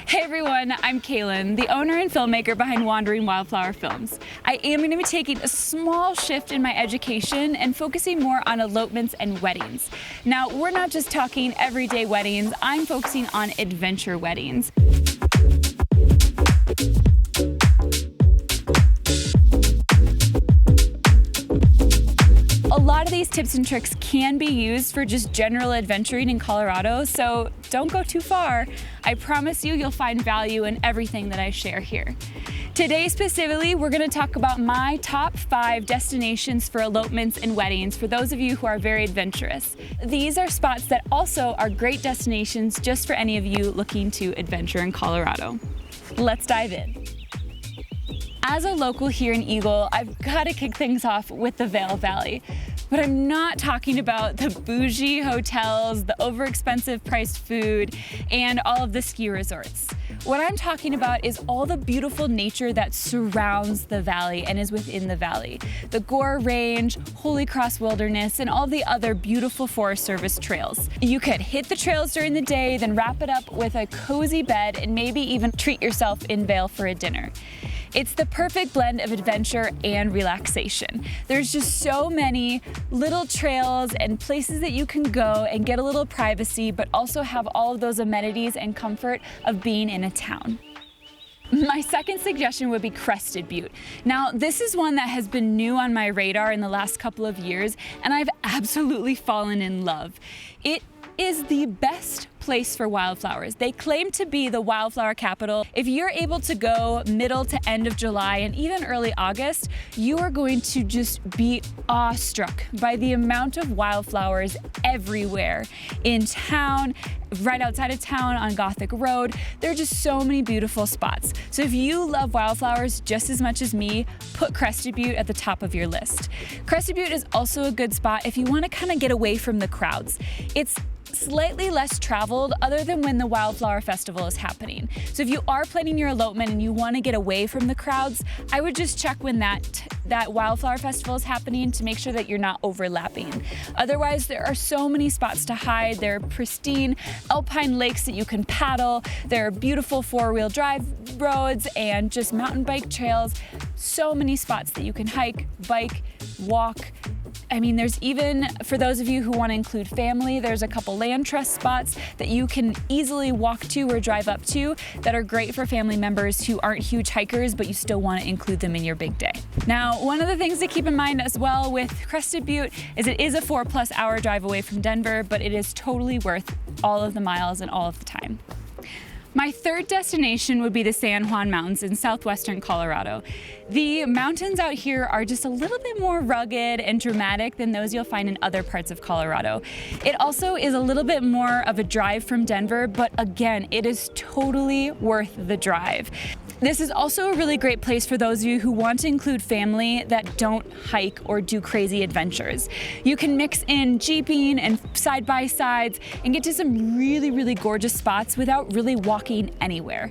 Hey everyone, I'm Kaylin, the owner and filmmaker behind Wandering Wildflower Films. I am going to be taking a small shift in my education and focusing more on elopements and weddings. Now, we're not just talking everyday weddings, I'm focusing on adventure weddings. A lot of these tips and tricks can be used for just general adventuring in Colorado, so don't go too far. I promise you'll find value in everything that I share here. Today specifically, we're going to talk about my top 5 destinations for elopements and weddings for those of you who are very adventurous. These are spots that also are great destinations just for any of you looking to adventure in Colorado. Let's dive in. As a local here in Eagle, I've got to kick things off with the Vail Valley. But I'm not talking about the bougie hotels, the overexpensive priced food, and all of the ski resorts. What I'm talking about is all the beautiful nature that surrounds the valley and is within the valley. The Gore Range, Holy Cross Wilderness, and all the other beautiful Forest Service trails. You could hit the trails during the day, then wrap it up with a cozy bed and maybe even treat yourself in Vail for a dinner. It's the perfect blend of adventure and relaxation. There's just so many little trails and places that you can go and get a little privacy, but also have all of those amenities and comfort of being in a town. My second suggestion would be Crested Butte. Now, this is one that has been new on my radar in the last couple of years, and I've absolutely fallen in love. It is the best place for wildflowers. They claim to be the wildflower capital. If you're able to go middle to end of July and even early August, you are going to just be awestruck by the amount of wildflowers everywhere in town, right outside of town on Gothic Road. There are just so many beautiful spots. So if you love wildflowers just as much as me, put Crested Butte at the top of your list. Crested Butte is also a good spot if you want to kind of get away from the crowds. It's slightly less traveled other than when the Wildflower Festival is happening. So if you are planning your elopement and you want to get away from the crowds, I would just check when that Wildflower Festival is happening to make sure that you're not overlapping. Otherwise, there are so many spots to hide. There are pristine alpine lakes that you can paddle. There are beautiful 4-wheel drive roads and just mountain bike trails. So many spots that you can hike, bike, walk. I mean, there's even, for those of you who want to include family, there's a couple land trust spots that you can easily walk to or drive up to that are great for family members who aren't huge hikers, but you still want to include them in your big day. Now, one of the things to keep in mind as well with Crested Butte is it is a 4+ hour drive away from Denver, but it is totally worth all of the miles and all of the time. My third destination would be the San Juan Mountains in southwestern Colorado. The mountains out here are just a little bit more rugged and dramatic than those you'll find in other parts of Colorado. It also is a little bit more of a drive from Denver, but again, it is totally worth the drive. This is also a really great place for those of you who want to include family that don't hike or do crazy adventures. You can mix in jeeping and side-by-sides and get to some really, really gorgeous spots without really walking anywhere.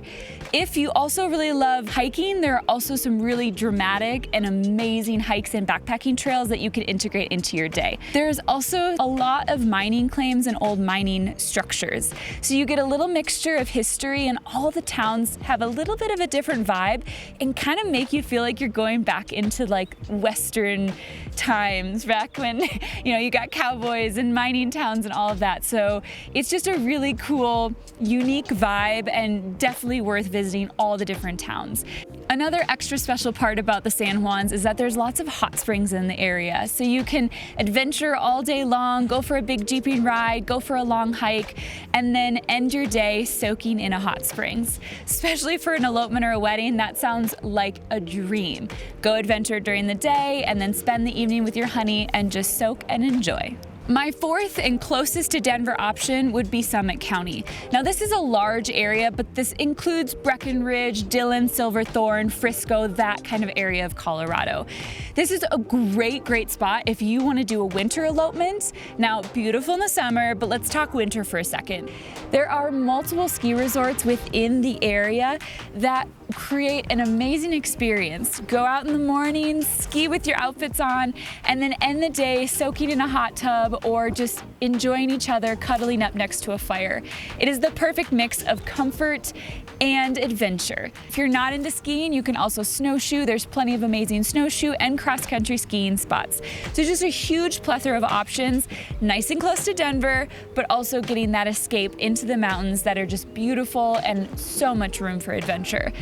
If you also really love hiking, there are also some really dramatic and amazing hikes and backpacking trails that you can integrate into your day. There's also a lot of mining claims and old mining structures. So you get a little mixture of history, and all the towns have a little bit of a different vibe and kind of make you feel like you're going back into like Western times, back when, you know, you got cowboys and mining towns and all of that. So it's just a really cool, unique vibe and definitely worth visiting all the different towns. Another extra special part about the San Juans is that there's lots of hot springs in the area. So you can adventure all day long, go for a big jeeping ride, go for a long hike, and then end your day soaking in a hot springs. Especially for an elopement or a wedding, that sounds like a dream. Go adventure during the day and then spend the evening with your honey and just soak and enjoy. My fourth and closest to Denver option would be Summit County. Now this is a large area, but this includes Breckenridge, Dillon, Silverthorne, Frisco, that kind of area of Colorado. This is a great spot if you want to do a winter elopement. Now, beautiful in the summer, but let's talk winter for a second. There are multiple ski resorts within the area that create an amazing experience. Go out in the morning, ski with your outfits on, and then end the day soaking in a hot tub or just enjoying each other cuddling up next to a fire. It is the perfect mix of comfort and adventure. If you're not into skiing, you can also snowshoe. There's plenty of amazing snowshoe and cross-country skiing spots. So just a huge plethora of options, nice and close to Denver, but also getting that escape into the mountains that are just beautiful and so much room for adventure.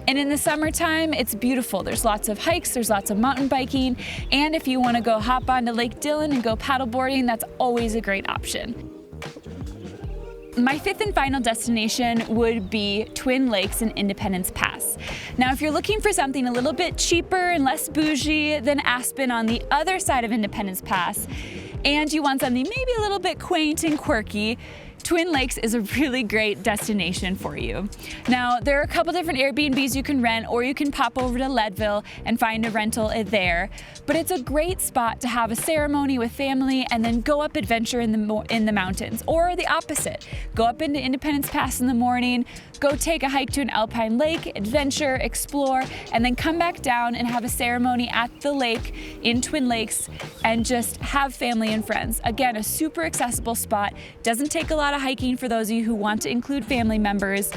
And in the summertime, it's beautiful. There's lots of hikes, there's lots of mountain biking, and if you want to go hop onto Lake Dillon and go paddleboarding, that's always a great option. My fifth and final destination would be Twin Lakes and Independence Pass. Now, if you're looking for something a little bit cheaper and less bougie than Aspen on the other side of Independence Pass, and you want something maybe a little bit quaint and quirky, Twin Lakes is a really great destination for you. Now, there are a couple different Airbnbs you can rent, or you can pop over to Leadville and find a rental there. But it's a great spot to have a ceremony with family and then go up adventure in the mountains, or the opposite. Go up into Independence Pass in the morning, go take a hike to an alpine lake, adventure, explore, and then come back down and have a ceremony at the lake in Twin Lakes and just have family and friends. Again, a super accessible spot, doesn't take a lot of hiking for those of you who want to include family members,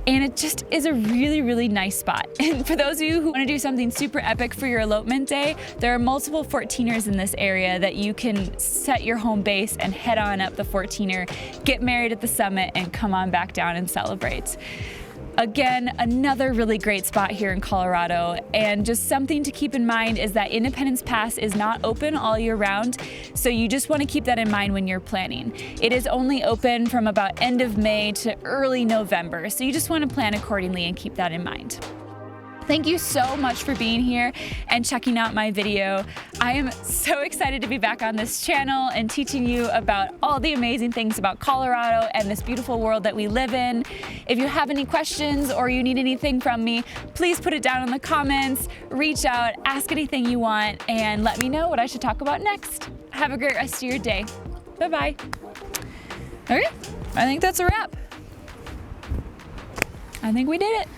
and it just is a really, really nice spot. And for those of you who want to do something super epic for your elopement day, there are multiple 14ers in this area that you can set your home base and head on up the 14er, get married at the summit, and come on back down and celebrate. Again, another really great spot here in Colorado, and just something to keep in mind is that Independence Pass is not open all year round, so you just want to keep that in mind when you're planning. It is only open from about end of May to early November, so you just want to plan accordingly and keep that in mind. Thank you so much for being here and checking out my video. I am so excited to be back on this channel and teaching you about all the amazing things about Colorado and this beautiful world that we live in. If you have any questions or you need anything from me, please put it down in the comments, reach out, ask anything you want, and let me know what I should talk about next. Have a great rest of your day. Bye-bye. Okay, I think that's a wrap. I think we did it.